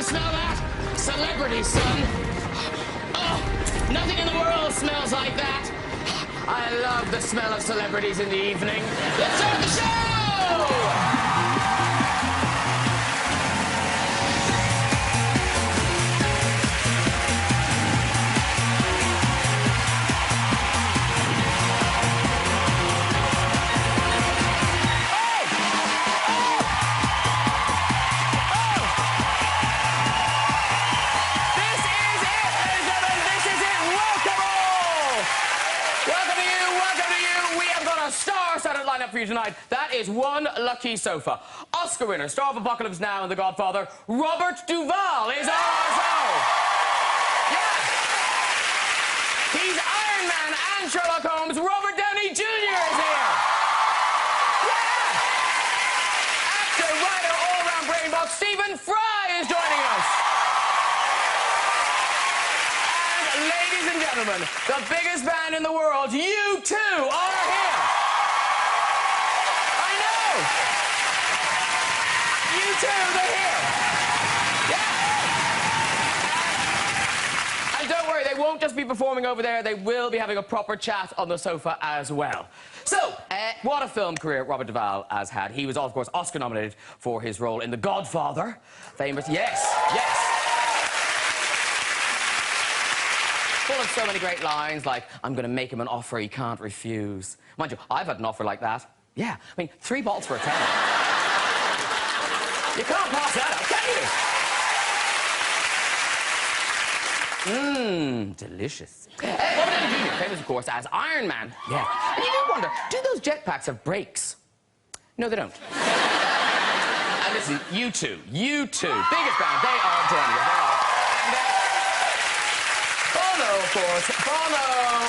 You smell that? Celebrity, son. Oh, nothing in the world smells like that. I love the smell of celebrities in the evening. Let's start the show! Lineup for you tonight. That is one lucky sofa. Oscar winner, star of Apocalypse Now and The Godfather, Robert Duvall is on our show. Yeah. He's Iron Man and Sherlock Holmes. Robert Downey Jr. is here. Yeah. Actor, writer, all-round brain box, Stephen Fry is joining us. And ladies and gentlemen, the biggest band in the world, U2, are here. You too, they're here. Yeah. And don't worry, they won't just be performing over there, they will be having a proper chat on the sofa as well. So, what a film career Robert Duvall has had. He was, of course, Oscar nominated for his role in The Godfather. Famous, yes. Full of so many great lines like, I'm going to make him an offer he can't refuse. Mind you, I've had an offer like that. Yeah, I mean, 3 bottles for a tenner. You can't pass that up, can you? Delicious. Robert Downey Jr., famous, of course, as Iron Man. Yeah. And you do wonder, do those jetpacks have brakes? No, they don't. And listen, U2, biggest band, they are joining us. Bono, of course. Bono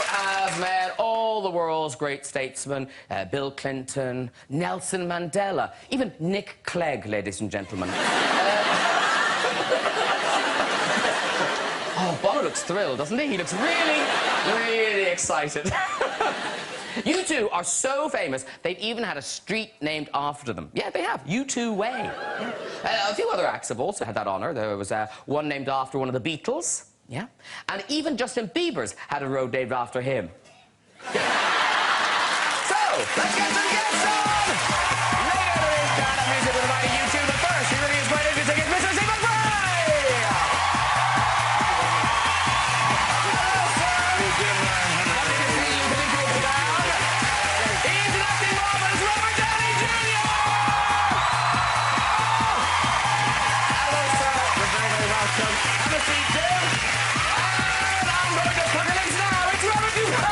has met all the world's great statesmen, Bill Clinton, Nelson Mandela, even Nick Clegg, ladies and gentlemen. Oh, Bono looks thrilled, doesn't he? He looks really, really excited. You two are so famous, they've even had a street named after them. Yeah, they have. U2 Way. A few other acts have also had that honour. There was one named after one of the Beatles. Yeah. And even Justin Bieber's had a road named after him. So, let's get some guests on! Later there is stand-up music with my YouTube, but first, here really is my interview ticket, Mr. Stephen Fry! Hello, sir! Happy to see you. Can you go down? He's an acting marvelous Robert Downey Jr. Hello, sir. You're very, very welcome. Have a seat, Jim. And I'm going to Apocalypse Now. It's Robert Duvall!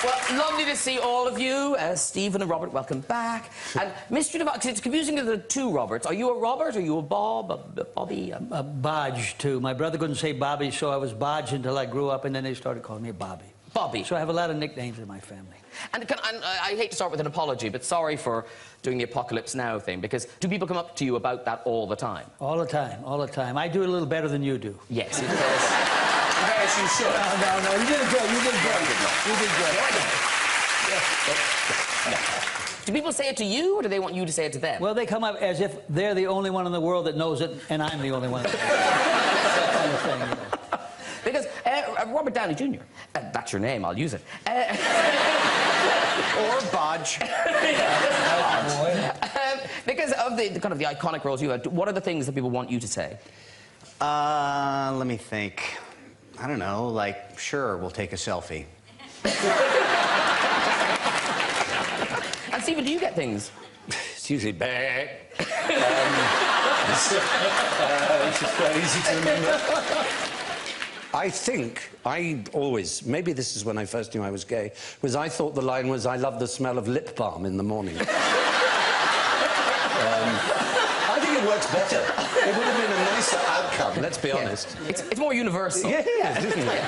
Well, lovely to see all of you. Stephen and Robert, welcome back. And Mr. Duvall, because it's confusing to the two Roberts. Are you a Robert? Are you a Bob? A Bobby? A Bodge, too. My brother couldn't say Bobby, so I was Bodge until I grew up, and then they started calling me Bobby. Bobby. So I have a lot of nicknames in my family. And I hate to start with an apology, but sorry for doing the Apocalypse Now thing, because do people come up to you about that all the time? All the time, all the time. I do it a little better than you do. Yes, it does. Yes, you should. No, you did good, you did good. You did good. Do people say it to you, or do they want you to say it to them? Well, they come up as if they're the only one in the world that knows it, and I'm the only one that knows it. That kind of thing, you know. Because Robert Downey Jr., that's your name, I'll use it. Or Bodge. Because of the kind of the iconic roles you had, what are the things that people want you to say? Let me think. I don't know, like, sure, we'll take a selfie. And Stephen, do you get things? It's usually bad. It's quite easy to remember. I think I always, maybe this is when I first knew I was gay, was I thought the line was, I love the smell of lip balm in the morning. I think it works better. It would have been a nicer outcome, let's be honest. It's more universal. Yeah, it is, isn't it?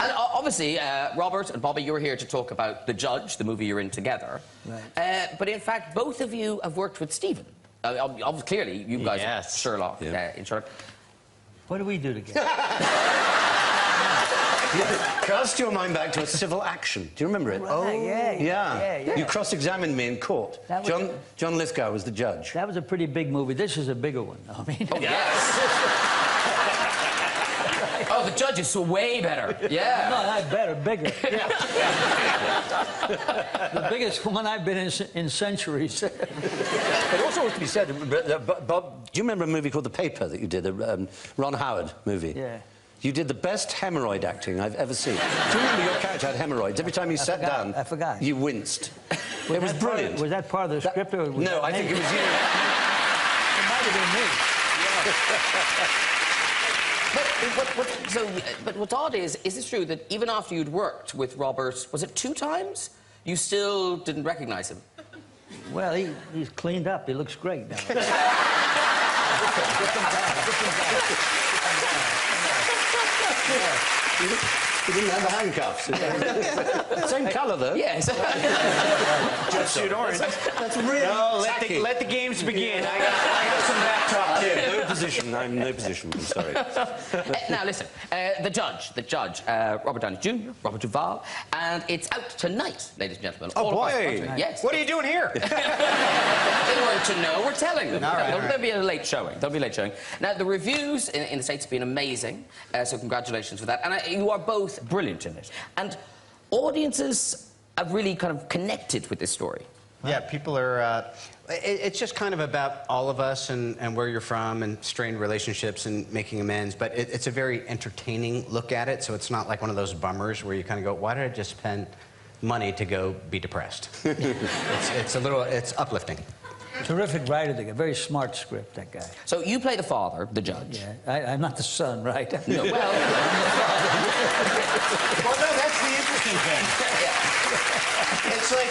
And obviously, Robert and Bobby, you're here to talk about The Judge, the movie you're in together. Right. But in fact, both of you have worked with Stephen Clearly, you guys are Yes. Sherlock. Yeah. In Sherlock. What do we do together? Cast your mind back to a civil action. Do you remember it? Right, yeah. You cross-examined me in court. That was John Lithgow was the judge. That was a pretty big movie. This is a bigger one. I mean, Oh, yes. Oh, the judge is so way better. Yeah. no, not better, bigger. The biggest one I've been in centuries. It also has to be said, Bob, do you remember a movie called The Paper that you did, a Ron Howard movie? Yeah. You did the best hemorrhoid acting I've ever seen. Do you remember your character had hemorrhoids? Every time you sat down, I forgot. you winced. It was brilliant. Was that part of the script? Or was No, that I think it was you. It might have been me. But what's odd is it true that even after you'd worked with Robert, was it 2 times, you still didn't recognize him? Well, he's cleaned up. He looks great now. He didn't have the handcuffs. Same colour, though. Yes. Jumpsuit orange. That's really No, tacky. let the games begin. I got some back talk, too. No position. I'm in no position. I'm sorry. Now, listen, the judge, Robert Downey Jr., Robert Duvall, and it's out tonight, ladies and gentlemen. Oh, all across the boy. country. Yes. What are you doing here? They weren't to know, we're telling them. All right, There'll be a late showing. There'll be a late showing. Now, the reviews in the States have been amazing, so congratulations for that. And you are both brilliant in it. And audiences have really kind of connected with this story. Yeah, people are... it's just kind of about all of us and where you're from and strained relationships and making amends, but it's a very entertaining look at it, so it's not like one of those bummers where you kind of go, why did I just spend money to go be depressed? It's uplifting. Terrific writer, a very smart script, that guy. So you play the father, the judge. Yeah, I'm not the son, right? No, well... Well, no, that's the interesting thing.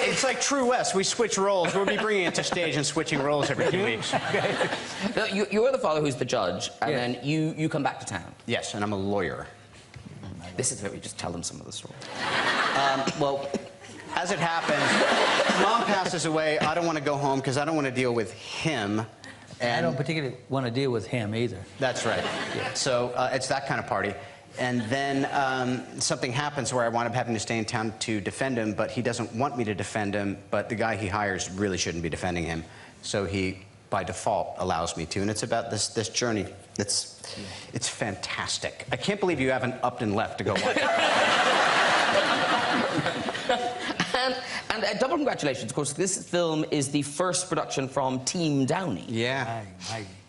It's like True West. We switch roles. We'll be bringing it to stage and switching roles every 2 weeks. No, you're the father who's the judge, and then you come back to town. Yes, and I'm a lawyer. This is where we just tell them some of the story. Well, as it happens, Mom passes away. I don't want to go home because I don't want to deal with him. And I don't particularly want to deal with him either. That's right. Yeah. So it's that kind of party. And then something happens where I wind up having to stay in town to defend him, but he doesn't want me to defend him, but the guy he hires really shouldn't be defending him. So he, by default, allows me to. And it's about this journey. It's fantastic. I can't believe you haven't upped and left to go watch it. And double congratulations, of course. This film is the first production from Team Downey. Yeah.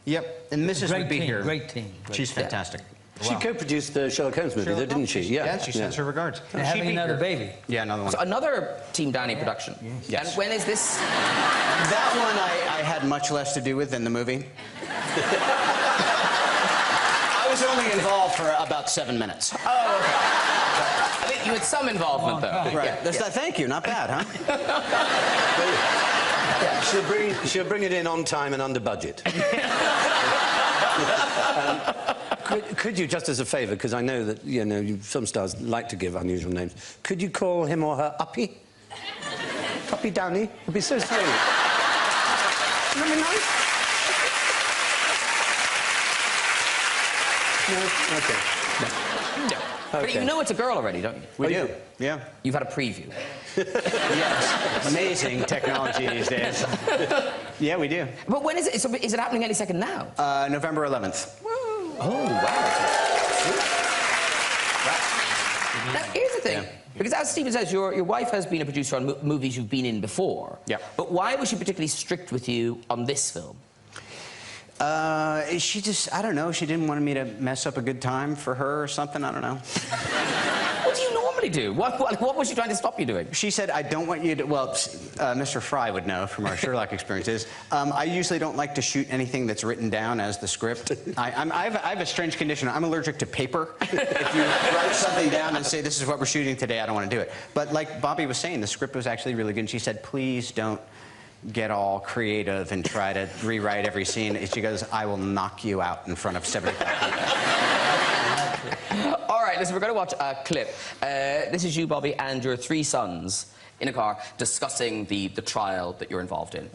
Yep. And Mrs. would be here. Great team. She's fantastic. She co-produced the Sherlock Holmes movie, though, didn't she? Yeah, she sends her regards. And having another baby. Yeah, another one. So another Team Downey production. Yes. And when is this? That one I had much less to do with than the movie. I was only involved for about 7 minutes. Oh, okay. I think you had some involvement, though. Right. Thank you. Not bad, huh? She'll bring it in on time and under budget. Could you, just as a favour, because I know that some stars like to give unusual names, could you call him or her Uppy? Uppy Downey? It'd be so sweet. Wouldn't that be nice? No? Okay. No. But you know it's a girl already, don't you? We do. Yeah. You've had a preview. Yes. Amazing technology these days. Yeah, we do. But when is it? So is it happening any second now? November 11th. Oh, wow. Now, here's the thing. Yeah. Because as Stephen says, your wife has been a producer on movies you've been in before. Yeah. But why was she particularly strict with you on this film? She just, I don't know, she didn't want me to mess up a good time for her or something, I don't know. What do you normally do? What was she trying to stop you doing? She said, I don't want you to, well, Mr. Fry would know from our Sherlock experiences. I usually don't like to shoot anything that's written down as the script. I have a strange condition. I'm allergic to paper. If you write something down and say, this is what we're shooting today, I don't want to do it. But like Bobby was saying, the script was actually really good. And she said, please don't get all creative and try to rewrite every scene. And she goes, I will knock you out in front of 75 people. All right, listen, we're going to watch a clip. This is you, Bobby, and your 3 sons in a car discussing the trial that you're involved in.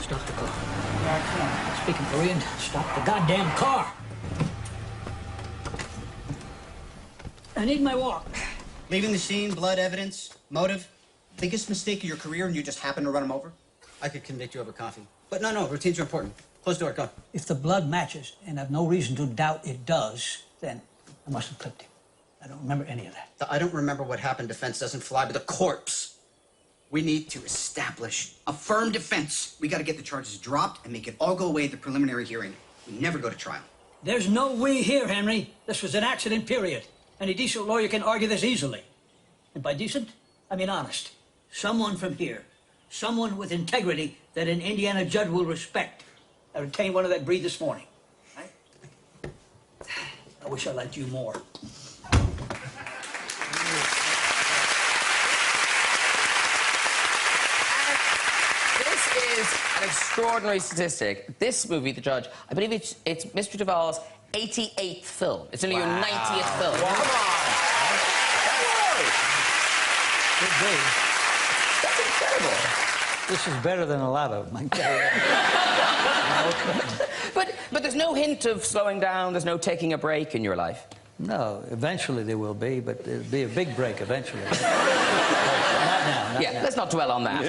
Stop the car. Speaking Korean, stop the goddamn car. I need my walk. Leaving the scene, blood evidence, motive. Biggest mistake of your career and you just happen to run him over? I could convict you over coffee. But no, routines are important. Close the door, go. If the blood matches, and I've no reason to doubt it does, then I must have clipped him. I don't remember any of that. I don't remember what happened. Defense doesn't fly with a corpse. We need to establish a firm defense. We got to get the charges dropped and make it all go away at the preliminary hearing. We never go to trial. There's no we here, Henry. This was an accident, period. Any decent lawyer can argue this easily. And by decent, I mean honest. Someone from here, someone with integrity that an Indiana judge will respect. I retained one of that breed this morning. Right? I wish I liked you more. Is an extraordinary statistic. This movie, The Judge, I believe it's Mr. Duvall's 88th film. It's only your 90th film. Wow. Come on. Good day. That's incredible. This is better than a lot of them, I can tell you. But there's no hint of slowing down, there's no taking a break in your life? No, eventually there will be, but there'll be a big break eventually. Not now, not now. Let's not dwell on that.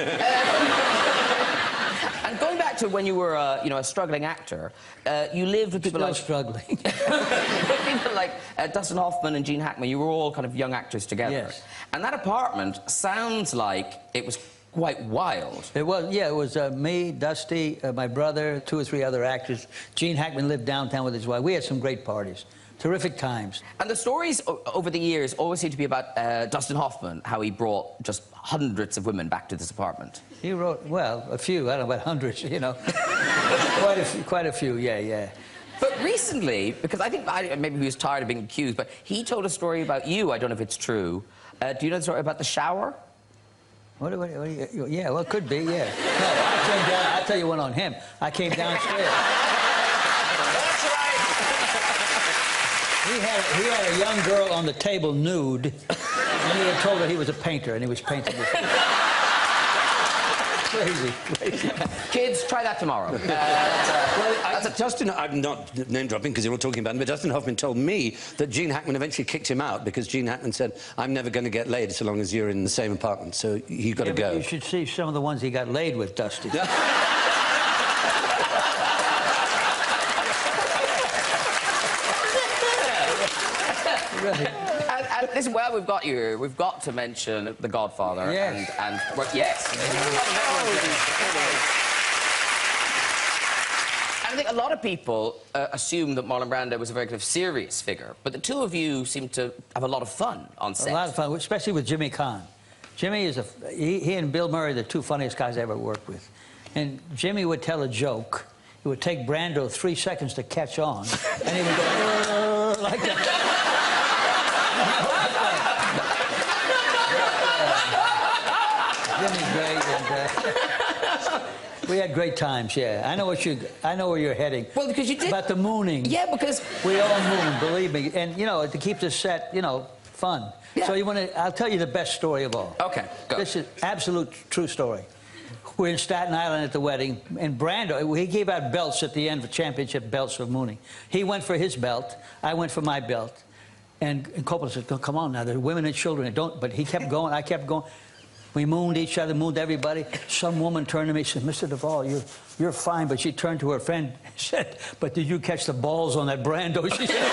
And going back to when you were, a struggling actor, you lived with people Still like... struggling. people like Dustin Hoffman and Gene Hackman. You were all kind of young actors together. Yes. And that apartment sounds like it was quite wild. It was, yeah, it was me, Dusty, my brother, 2 or 3 other actors. Gene Hackman lived downtown with his wife. We had some great parties. Terrific times. And the stories over the years always seem to be about Dustin Hoffman, how he brought just hundreds of women back to this apartment. He wrote, well, a few, I don't know about hundreds, you know. quite a few, yeah. But recently, because I think maybe he was tired of being accused, but he told a story about you. I don't know if it's true. Do you know the story about the shower? What yeah, well, it could be, yeah. No, I came down, I'll tell you one on him. I came downstairs. That's right. He had a young girl on the table nude, and he had told her he was a painter, and he was painting this. Crazy. Kids, try that tomorrow. Justin, I'm not name-dropping because you're all talking about him, but Justin Hoffman told me that Gene Hackman eventually kicked him out because Gene Hackman said, I'm never going to get laid so long as you're in the same apartment, so you've got to go. You should see some of the ones he got laid with, Dusty. Really. And listen, well, we've got you here. We've got to mention The Godfather. Yes. Well, yes. I think a lot of people assume that Marlon Brando was a very kind of serious figure, but the two of you seem to have a lot of fun on set. A lot of fun, especially with Jimmy Caan. Jimmy is he and Bill Murray are the 2 funniest guys I ever worked with. And Jimmy would tell a joke. It would take Brando 3 seconds to catch on, and he would go like that. Jimmy's great, and we had great times. Yeah, I know where you're heading. Well, because you did about the mooning. Yeah, because we all moon, believe me, and to keep the set, fun. Yeah. So I'll tell you the best story of all. Okay, go. This is absolute true story. We're in Staten Island at the wedding, and Brando, he gave out belts at the end, for championship belts for mooning. He went for his belt, I went for my belt. And Coppola said, come on now, there are women and children. But he kept going, I kept going. We mooned each other, mooned everybody. Some woman turned to me and said, Mr. Duvall, you're fine. But she turned to her friend and said, but did you catch the balls on that Brando? She said,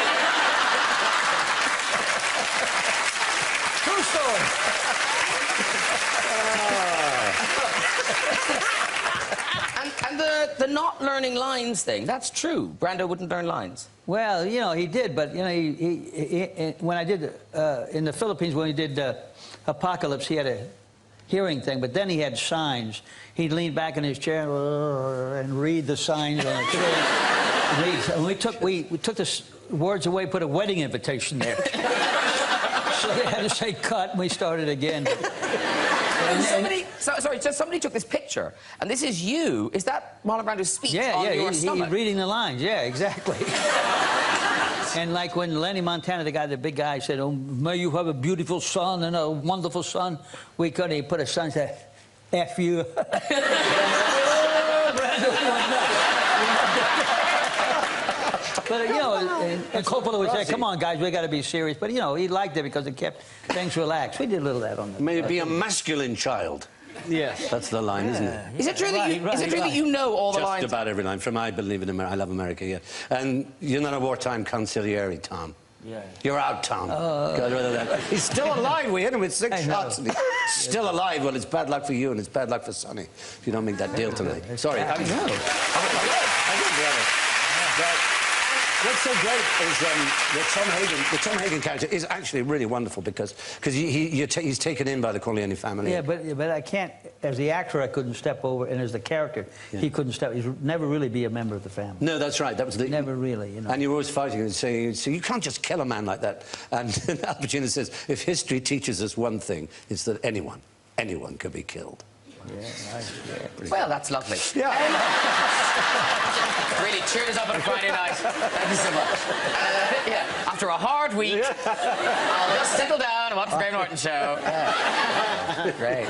true story. And the not learning lines thing, that's true. Brando wouldn't learn lines. Well, he did, but, he when I did, in the Philippines, when he did Apocalypse, he had a hearing thing, but then he had signs. He'd lean back in his chair and read the signs on the chair. And we took the words away, put a wedding invitation there. So he had to say cut, and we started again. Somebody took this picture, and this is you. Is that Marlon Brando's speech on your stomach? He's reading the lines. Yeah, exactly. And like when Lenny Montana, the big guy, said, "Oh, may you have a beautiful son and a wonderful son." He put a son, said, "F you." But, you know, and Coppola would say, come on, guys, we got to be serious. But, you know, he liked it because it kept things relaxed. We did a little of that on the... May it be a masculine child. Yes. That's the line, isn't it? Is it true that you know all the lines? Just about every line. From I Believe in America, I Love America, yeah. And you're not a wartime conciliary, Tom. Yeah. You're out, Tom. He's still alive. We hit him with 6 shots. And he's still alive. Well, it's bad luck for you and it's bad luck for Sonny if you don't make that deal tonight. Sorry. I know. What's so great is the Tom Hagen character is actually really wonderful because he's taken in by the Corleone family. Yeah, but I can't, as the actor, I couldn't step over, and as the character, he couldn't step. He'd never really be a member of the family. No, that's right. That was the never really, you know. And you're always fighting and saying, so you can't just kill a man like that. And Al Pacino says, if history teaches us one thing, it's that anyone can be killed. Yeah, nice. Yeah, well, that's lovely. Yeah. Really cheered us up on a Friday night. Thank you so much. Yeah, after a hard week, I'll just settle down and watch the Graham Norton Show. Great.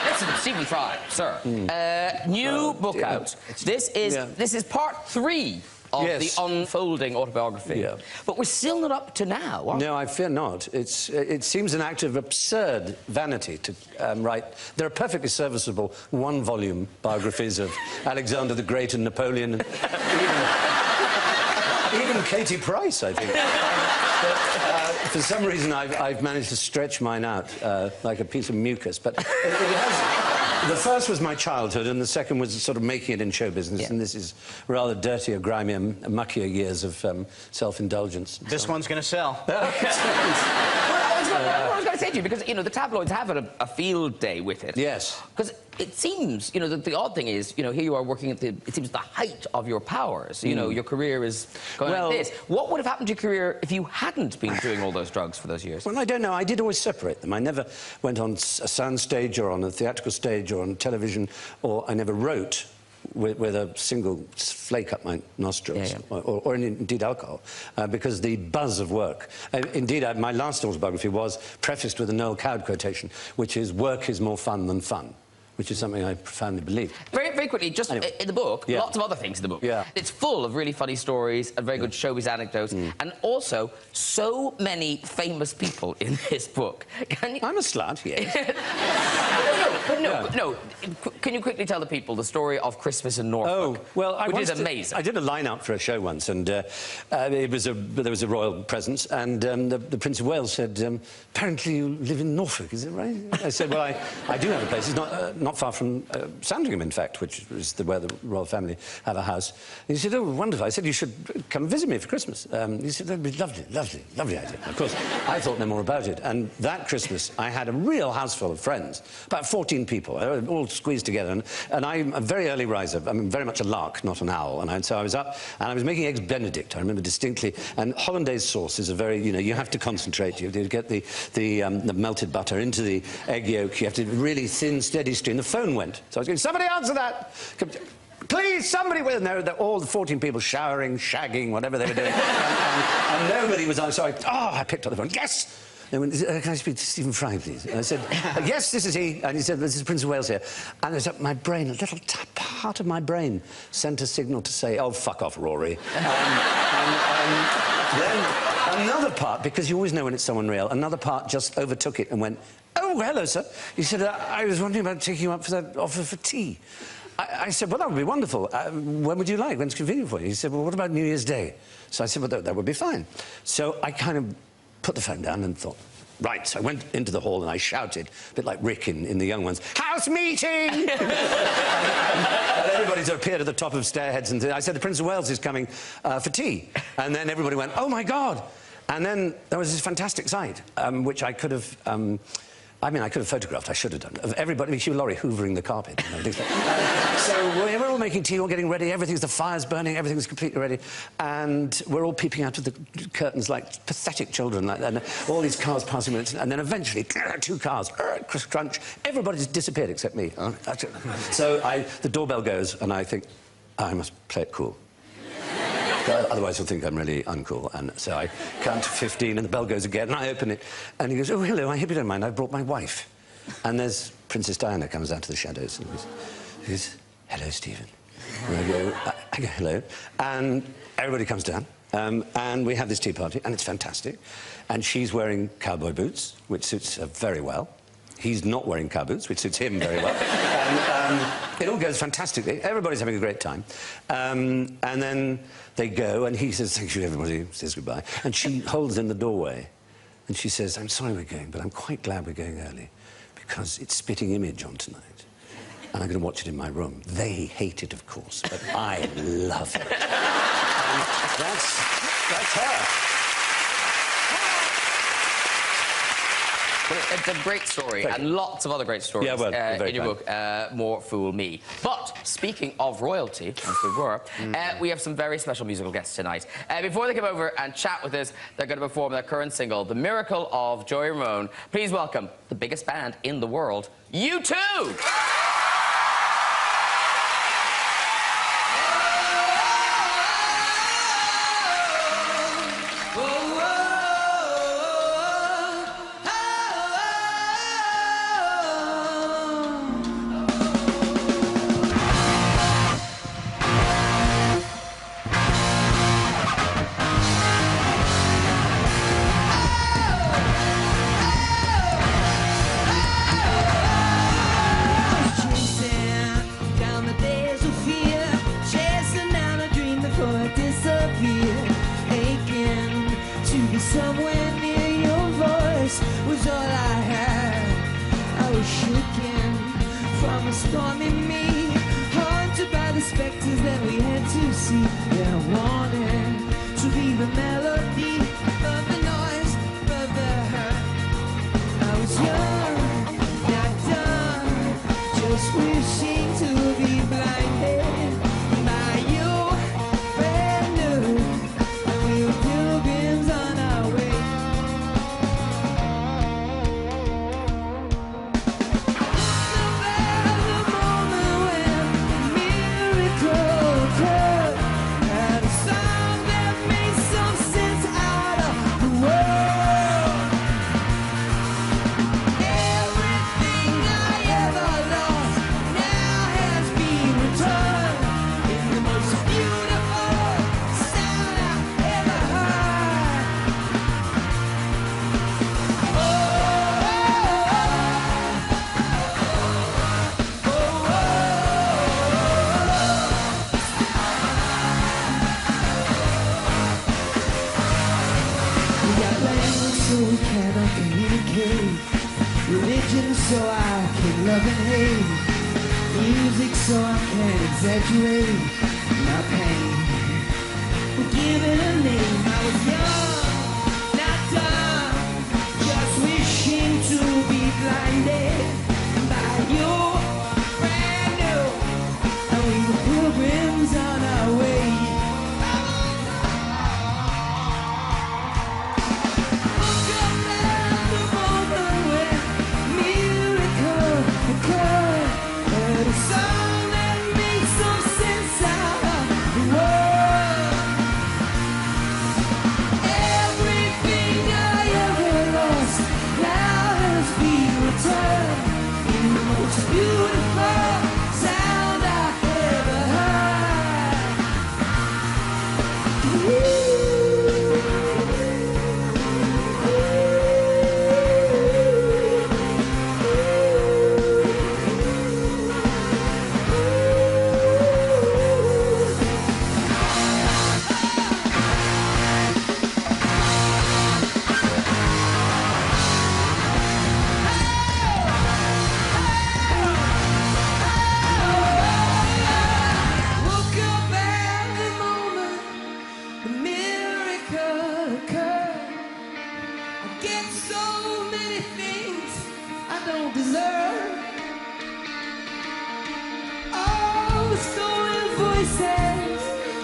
Listen, Stephen Fry, sir. New book out. This is part 3 of the unfolding autobiography. Yeah. But we're still not up to now, are we? No, I fear not. It seems an act of absurd vanity to write. There are perfectly serviceable one-volume biographies of Alexander the Great and Napoleon, and even Katie Price, I think. But, for some reason, I've managed to stretch mine out like a piece of mucus. But it has... The first was my childhood, and the second was sort of making it in show business, and this is rather dirtier, grimier, muckier years of self-indulgence. This one's going to sell. I was going to say to you, because, you know, the tabloids have a field day with it. Yes. Because it seems, you know, the odd thing is, you know, here you are working at it seems the height of your powers. You know, your career is going like this. What would have happened to your career if you hadn't been doing all those drugs for those years? Well, I don't know. I did always separate them. I never went on a sound stage or on a theatrical stage or on television, or I never wrote with a single flake up my nostrils, or indeed alcohol, because the buzz of work. Indeed, my last autobiography was prefaced with a Noel Coward quotation, which is, work is more fun than fun, which is something I profoundly believe. Very, very quickly, just in the book, lots of other things in the book. Yeah. It's full of really funny stories and very good showbiz anecdotes, and also so many famous people in this book. I'm a slut, yes. No. Can you quickly tell the people the story of Christmas in Norfolk? Oh, well, which is amazing. I did a line-out for a show once, and there was a royal presence, and the Prince of Wales said, apparently you live in Norfolk, is it right? I said, well, I do have a place. It's not far from Sandringham, in fact, which is where the royal family have a house. And he said, oh, wonderful. I said, you should come visit me for Christmas. He said, that'd be lovely, lovely, lovely idea. Of course, I thought no more about it. And that Christmas, I had a real house full of friends, about 14 people, all squeezed together. And I'm a very early riser. I'm very much a lark, not an owl. And so I was up, and I was making eggs Benedict, I remember distinctly. And hollandaise sauce is a very, you know, you have to concentrate. You have to get the melted butter into the egg yolk. You have to really thin, steady stream. The phone went. So I was going, somebody answer that! Please, somebody with... No, all the 14 people showering, shagging, whatever they were doing. and nobody was on. So I picked up the phone. Yes! They went, can I speak to Stephen Fry, please? And I said, yes, this is he. And he said, this is Prince of Wales here. And there's my brain, a little part of my brain sent a signal to say, oh, fuck off, Rory. Then another part, because you always know when it's someone real, another part just overtook it and went, oh, hello, sir. He said, I was wondering about taking you up for that offer for tea. I said, well, that would be wonderful. When would you like? When's convenient for you? He said, well, what about New Year's Day? So I said, well, that would be fine. So I kind of put the phone down and thought, right. So I went into the hall and I shouted, a bit like Rick in The Young Ones, house meeting! and everybody sort of appeared at the top of stairheads, and I said, the Prince of Wales is coming for tea. And then everybody went, oh, my God! And then there was this fantastic sight, which I could have... I mean, I could have photographed, I should have done, of everybody, Hugh Laurie hoovering the carpet. So we're all making tea, all getting ready, the fire's burning, everything's completely ready, and we're all peeping out of the curtains like pathetic children, like that, and all these cars passing, and then eventually, 2 cars, crunch, everybody's disappeared except me. So the doorbell goes, and I think, I must play it cool. Otherwise he'll think I'm really uncool. And so I count to 15 and the bell goes again and I open it and he goes, oh, hello, I hope you don't mind, I brought my wife. And there's Princess Diana comes out of the shadows and he goes, hello, Stephen. And I go, hello. And everybody comes down. And we have this tea party, and it's fantastic. And she's wearing cowboy boots, which suits her very well. He's not wearing cow boots, which suits him very well. And it all goes fantastically. Everybody's having a great time. And then they go, and he says, thank you, everybody, says goodbye. And she holds in the doorway, and she says, I'm sorry we're going, but I'm quite glad we're going early, because it's Spitting Image on tonight. And I'm going to watch it in my room. They hate it, of course, but I love it. And that's her. Well, it's a great story, and lots of other great stories in your book, More Fool Me. But speaking of royalty, as we were, we have some very special musical guests tonight. Before they come over and chat with us, they're going to perform their current single, The Miracle of Joey Ramone. Please welcome the biggest band in the world, U2! Somewhere near your voice was all I had. I was shaking from a stormy me, haunted by the specters that we had to see. Yeah, I wanted to be the melody of the noise of the hurt. I was young, not done, just wishing to be blinded by you, brand new, and we were pilgrims on our way. Religion so I can love and hate, music so I can exaggerate my pain. We're given a name. I was young, not done, just wishing to be blinded by you, brand new, and we were pilgrims on our way.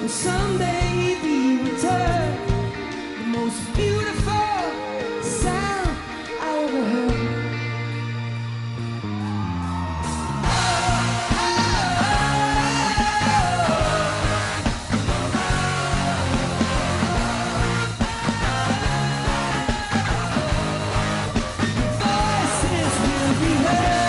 Someday be returned, the most beautiful sound I ever heard. Voices will be heard.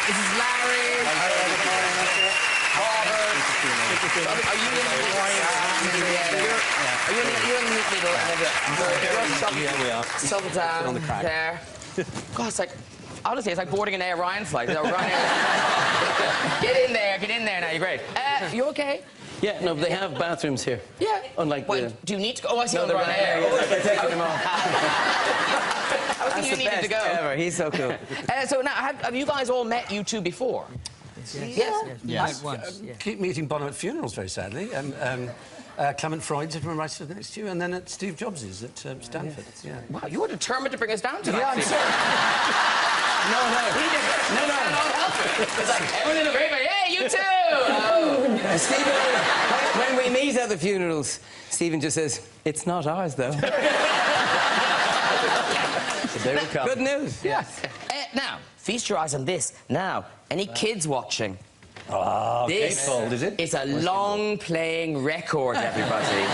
This is Larry. Robert. Are you in the middle? Yeah, we are. Some down on the crack. there. God, it's like, honestly, it's like boarding an Air Ryan flight. Get in there now, you're great. You okay? Yeah, no, but they have bathrooms here. Yeah. Unlike Wait, do you need to go? Oh, I see on the they're Ryanair. Ryanair. They're taking them off. I was thinking you needed to go. Ever. He's so cool. So now, have you guys all met U2 before? Yes. Once. Keep meeting Bono at funerals, very sadly. Clement Freud's, everyone right next to you, and then at Steve Jobs's at Stanford. Yeah. Wow, you were determined to bring us down tonight. Yeah, I'm sorry. No. It's like, everyone in the room, hey, you too! Stephen, when we meet at the funerals, Stephen just says, it's not ours, though. So there we come. Good news. Yes. Now, feast your eyes on this. Now, any kids watching? Oh, This gatefold, is it? It's a long-playing record, everybody.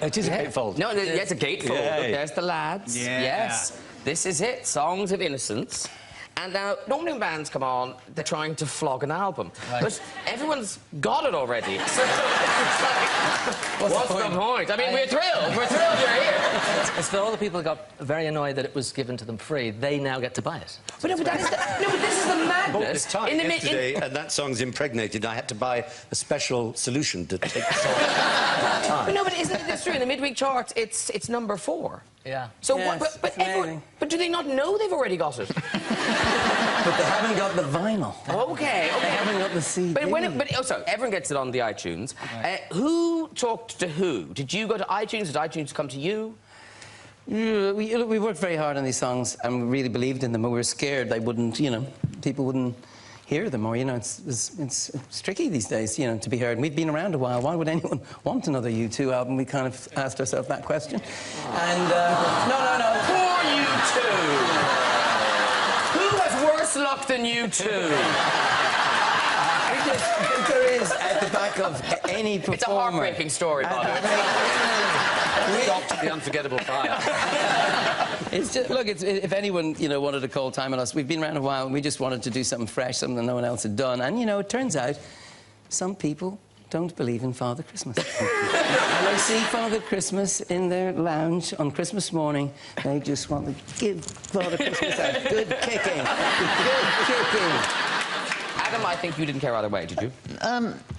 It is a gatefold. No, it's a gatefold. Yeah. Look, there's the lads. Yeah. Yes. This is it. Songs of Innocence. And now, normally when bands come on, they're trying to flog an album. Right. But everyone's got it already. So it's like, what's the point? I mean, we're thrilled. We're thrilled you're here. It's that all the people got very annoyed that it was given to them free. They now get to buy it. But this is the madness. Bought this time yesterday, and that song's impregnated. I had to buy a special solution to take the song. But no, but isn't this true? In the midweek charts, it's number 4. Yeah. So, Yes, but but do they not know they've already got it? But they haven't got the vinyl. Okay. They haven't got the CD. So everyone gets it on the iTunes. Right. Who talked to who? Did you go to iTunes? Did iTunes come to you? Yeah, we worked very hard on these songs and we really believed in them, but we were scared they wouldn't, people wouldn't hear them, or, it's tricky these days, to be heard. And we've been around a while. Why would anyone want another U2 album? We kind of asked ourselves that question. And, no. Poor U2! Who has worse luck than U2? There is, at the back of any performer... It's a heartbreaking story, Bob. We adopted the unforgettable fire. It's just, look, if anyone, wanted to call time on us, we've been around a while and we just wanted to do something fresh, something that no one else had done. And, it turns out some people don't believe in Father Christmas. And they see Father Christmas in their lounge on Christmas morning. They just want to give Father Christmas a good kicking. Good kicking. Adam, I think you didn't care either way, did you?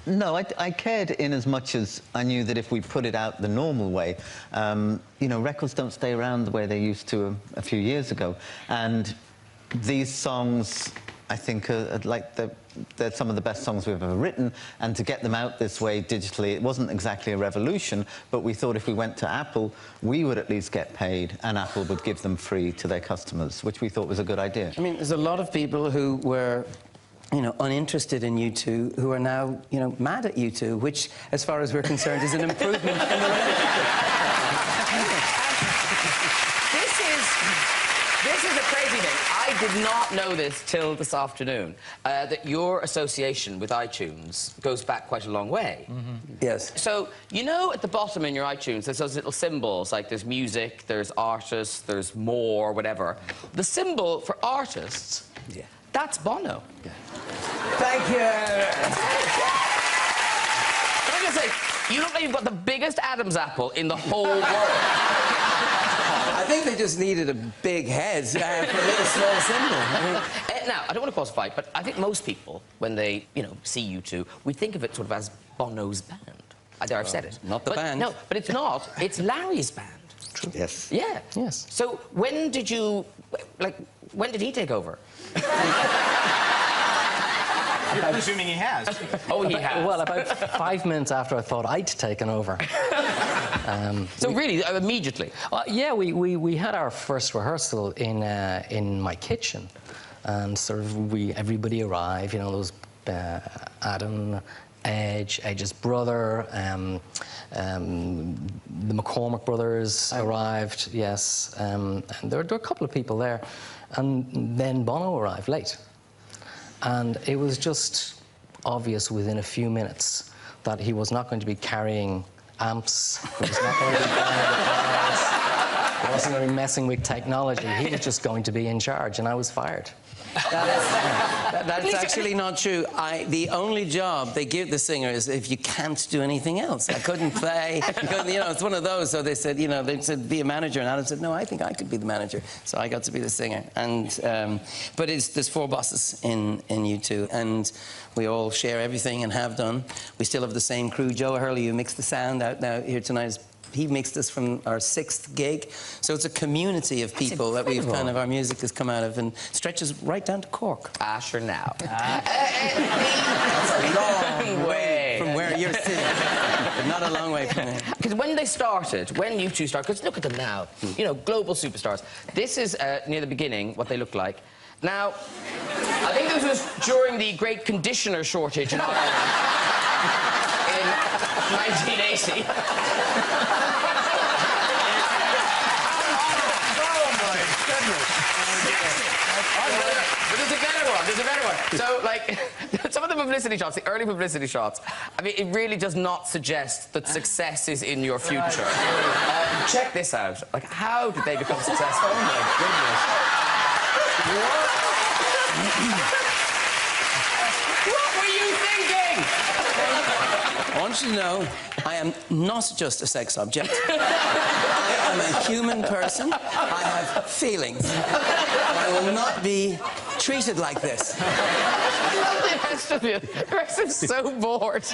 No, I cared in as much as I knew that if we put it out the normal way, records don't stay around the way they used to a few years ago. And these songs, I think, are like they're some of the best songs we've ever written, and to get them out this way digitally, it wasn't exactly a revolution, but we thought if we went to Apple, we would at least get paid, and Apple would give them free to their customers, which we thought was a good idea. I mean, there's a lot of people who were... uninterested in U2, who are now, mad at U2, which, as far as we're concerned, is an improvement in the relationship. This is a crazy thing. I did not know this till this afternoon, that your association with iTunes goes back quite a long way. Mm-hmm. Yes. So, at the bottom in your iTunes, there's those little symbols, like there's music, there's artists, there's more, whatever. The symbol for artists... Yeah. That's Bono. Yeah. Thank you. Can I just say, you look like you've got the biggest Adam's apple in the whole world. I think they just needed a big head for a little small symbol. Now, I don't want to cause a fight, but I think most people, when they, see U2, we think of it sort of as Bono's band. I've said it. Not the band. No, but it's not. It's Larry's band. True. Yes. Yeah. Yes. So when did you... when did he take over? I'm assuming he has. Oh, he has. Well, about 5 minutes after I thought I'd taken over. So really, immediately? Yeah, we had our first rehearsal in my kitchen. And sort of everybody arrived, those Adam... Edge's brother, the McCormick brothers arrived, yes, and there were a couple of people there, and then Bono arrived late, and it was just obvious within a few minutes that he was not going to be carrying amps, he was not going to be playing guitars, he wasn't going to be messing with technology, he was just going to be in charge, and I was fired. That's actually not true. The only job they give the singer is if you can't do anything else. I couldn't play. You know, it's one of those. So they said, you know, they said, be a manager. And Adam said, no, I think I could be the manager. So I got to be the singer. And, but there's 4 bosses in U2. And we all share everything and have done. We still have the same crew. Joe Hurley, who mixed the sound out now here tonight, he mixed us from our 6th gig. So it's a community of people that we've kind of, our music has come out of and stretches right down to Cork. Asher now. That's a long way from where you're sitting. But not a long way from there. Because when they started, when U2 started, because look at them now, you know, global superstars. This is near the beginning, what they look like. Now, I think this was during the great conditioner shortage in Ireland in 1980. There's a better one. So, like, some of the publicity shots, the early publicity shots, I mean, it really does not suggest that success is in your future. Check this out. Like, how did they become successful? Oh, my goodness. What were you thinking? I want you to know, I am not just a sex object. I am a human person. I have feelings. I will not be treated like this. I love the rest of you. The rest is so bored.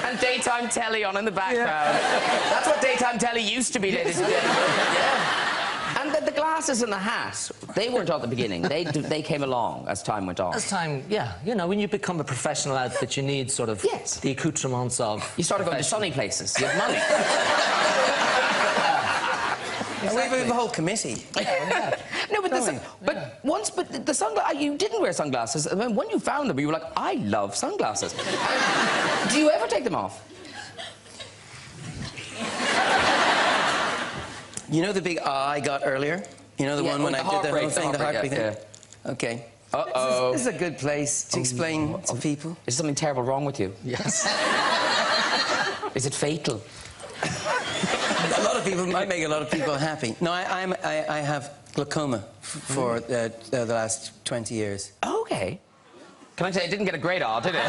And daytime telly on in the background. Yeah. That's what daytime telly used to be, ladies and gentlemen. Yeah. And the glasses and the hat, they weren't at the beginning. They came along as time went on. As time, yeah. You know, when you become a professional outfit, you need sort of the accoutrements of... You started going to sunny places. You have money. Exactly. We have a whole committee. No, but the sunglasses, you didn't wear sunglasses. I mean, when you found them, you were like, I love sunglasses. Do you ever take them off? You know the big I got earlier? You know the one when I did the whole thing, the heartbreak thing? Yeah. Okay. Uh-oh. This is a good place to explain to people. Is something terrible wrong with you? Yes. Is it fatal? A lot of people might make a lot of people happy. No, I have glaucoma for the last 20 years. Okay. Can I say it didn't get a great R, did it?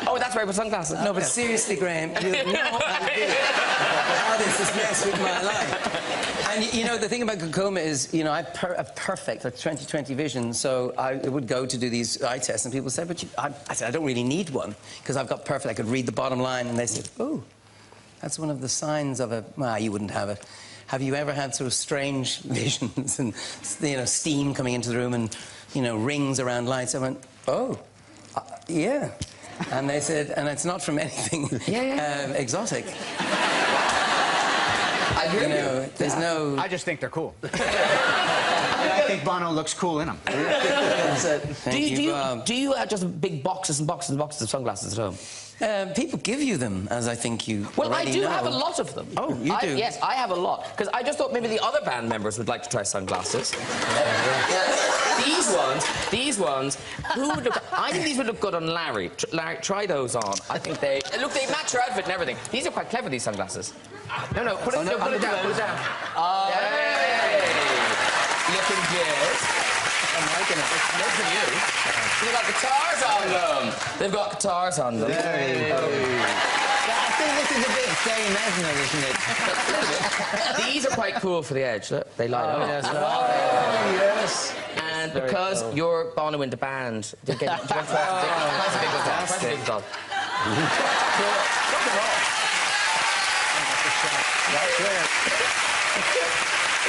Oh, that's why I put sunglasses. No, but seriously, Graham, you have no idea how this has messed with my life. And, you know, the thing about glaucoma is, you know, I have perfect, like, 20/20 vision, so I would go to do these eye tests, and people say, but I said, I don't really need one, because I've got perfect, I could read the bottom line, and they said, oh, that's one of the signs of a... Well, you wouldn't have it. Have you ever had sort of strange visions and, you know, steam coming into the room and, you know, rings around lights? I went, oh, yeah. And they said, and it's not from anything exotic. I hear you know, there's no... I just think they're cool. I think Bono looks cool in them. Do you just big boxes and boxes and boxes of sunglasses at home? People give you them, as I think you Well, I do know. have a lot of them. Oh, you do? Yes, I have a lot. Because I just thought maybe the other band members would like to try sunglasses. These ones, I think these would look good on Larry. Larry, try those on. I think they match your outfit and everything. These are quite clever, these sunglasses. No, put it down, put it down. Hey! Looking good. Oh my goodness, it's good for you. They've got guitars on them. They've got guitars on them. I think this is a bit Jay Mesner, isn't it? These are quite cool for the edge. Look, they light up. Yes. Yes. And because you're Bono in the band, they get a big dog.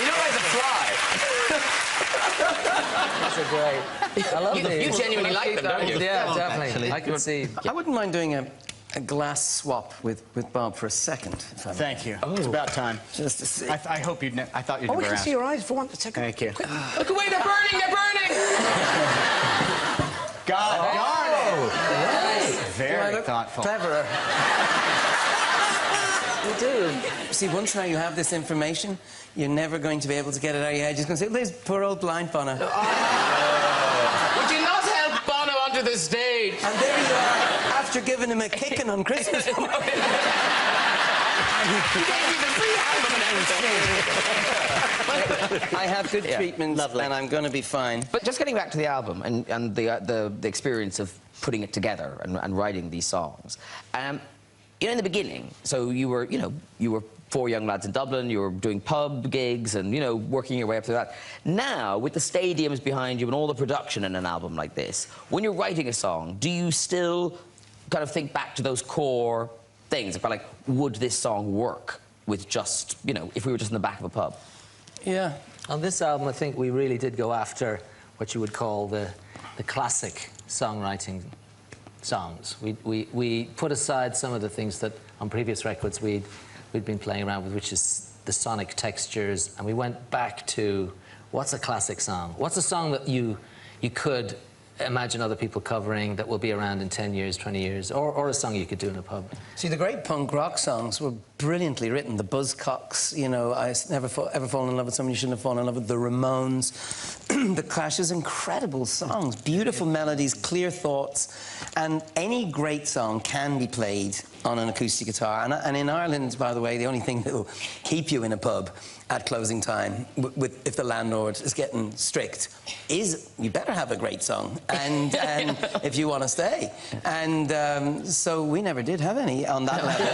You know like the fly. These are great. I love these. You genuinely like them, don't you? Yeah, definitely. I can see. I wouldn't mind doing a glass swap with Bob for a second. Thank you. It's about time. Just to see. I hope you'd. I thought you'd Oh, we never can ask. see your eyes for 1 second. Thank you. Look away, they're burning, they're burning! God darn it! Nice. Very thoughtful. Cleverer. You do. See, once now you have this information, you're never going to be able to get it out of your head. You're just going to say, there's poor old blind Bono. Would you not help Bono onto the stage? And there you are, after giving him a kicking on Christmas. He gave you the free album and everything. I have good treatment, Lovely. and I'm going to be fine. But just getting back to the album and the experience of putting it together and writing these songs, you know, in the beginning, so you were 4 young lads in Dublin, you were doing pub gigs and, you know, working your way up to that. Now, with the stadiums behind you and all the production in an album like this, when you're writing a song, do you still kind of think back to those core things about, like, would this song work with just, you know, if we were just in the back of a pub? Yeah. On this album, I think we really did go after what you would call the classic songwriting songs. We put aside some of the things that on previous records we'd been playing around with, which is the sonic textures, and we went back to what's a classic song? What's a song that you could imagine other people covering that will be around in 10 years, 20 years, or a song you could do in a pub? See, the great punk rock songs were brilliantly written. The Buzzcocks, you know, I never ever fallen in love with someone you shouldn't have fallen in love with. The Ramones, The Clash's incredible songs, beautiful melodies, clear thoughts, and any great song can be played on an acoustic guitar. And in Ireland, by the way, the only thing that will keep you in a pub at closing time, if the landlord is getting strict, is you better have a great song, and if you want to stay. And so we never did have any on that level.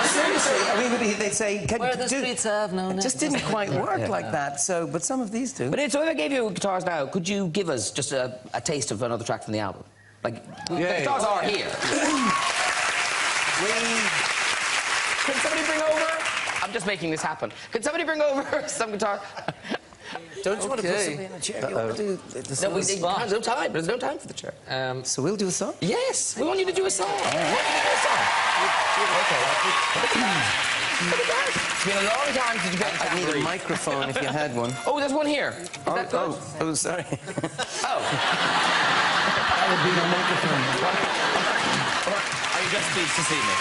Seriously, I mean, they'd say, where the streets have no name. It just didn't quite work like that. So, but some of these do. But so if I gave you guitars now, could you give us just a taste of another track from the album? Like, the guitars are here. Can somebody bring over? I'm just making this happen. Can somebody bring over some guitar? Don't you want to put somebody in a chair? You want to do the There's no time. There's no time for the chair. So we'll do a song? Yes, we want you to do a song. We want you to do a song. It's been a long time since you've been. I'd need a microphone if you had one. Oh, there's one here. Is that good? Oh, sorry. Oh. That would be my microphone. Are you just pleased to see me?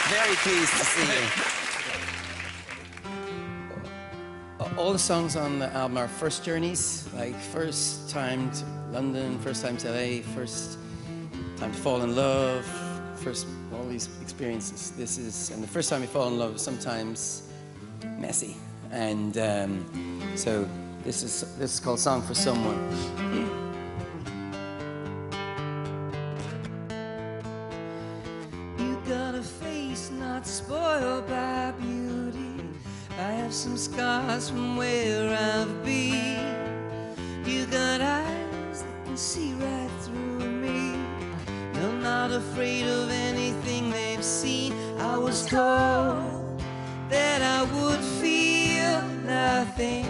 Very pleased to see you. All the songs on the album are first journeys, like first time to London, first time to LA, first time to fall in love, first all these experiences. And the first time you fall in love is sometimes messy. And so this is called Song for Someone. Spoiled by beauty, I have some scars from where I've been. You got eyes that can see right through me. You're not afraid of anything they've seen. I was told that I would feel nothing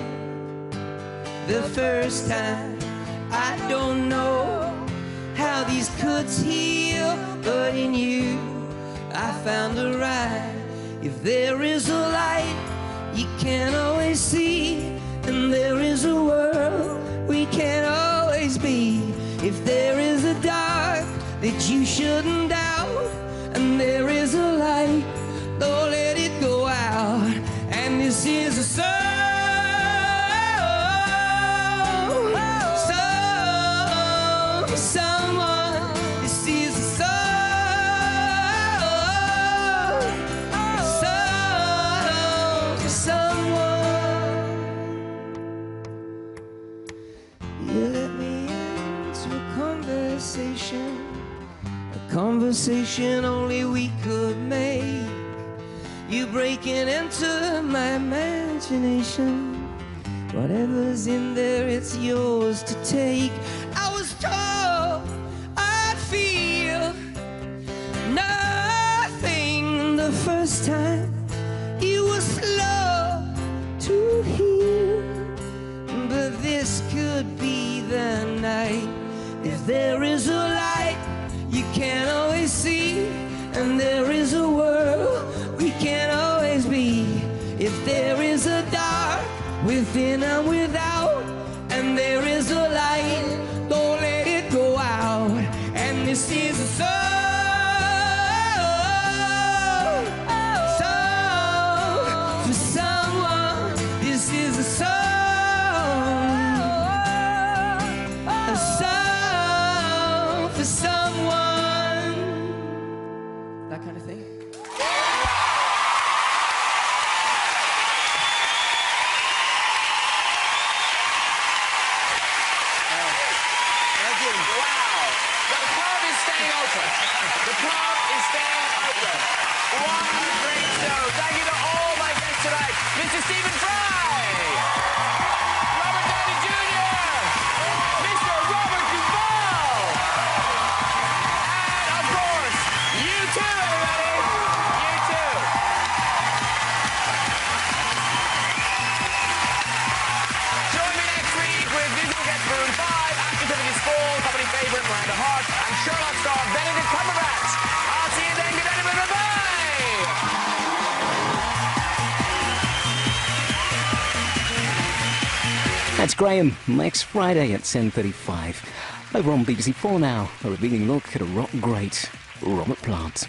the first time. I don't know how these cuts heal, but in you I found a ride. If there is a light you can't always see, and there is a world we can't always be. If there is a dark that you shouldn't doubt, and there is a light, don't let it go out. And this is a song for someone. This is a song. A conversation only we could make. You breaking into my imagination. Whatever's in there, it's yours to take. I was told I'd feel nothing the first time. You were slow to heal, but this could be the night. If there is a light you can't always see, and there is a world we can't always be. If there is a dark within and without, and there is a light, don't let it go out. And this is a song open. The pub is staying open. What a great show. Thank you to all my guests tonight. Mr. Stephen Fry. Robert Downey Jr. Mr. Robert Duvall. And, of course, you too, everybody. You too. Join me next week with musical guest Maroon 5, actor Timothy Spall, company favourite Miranda Hart, and Sherlock star Benedict Cumberbatch. I'll see you then. Good night, bye-bye. That's Graham, next Friday at 10:35. Over on BBC 4 now, a revealing look at a rock great, Robert Plant.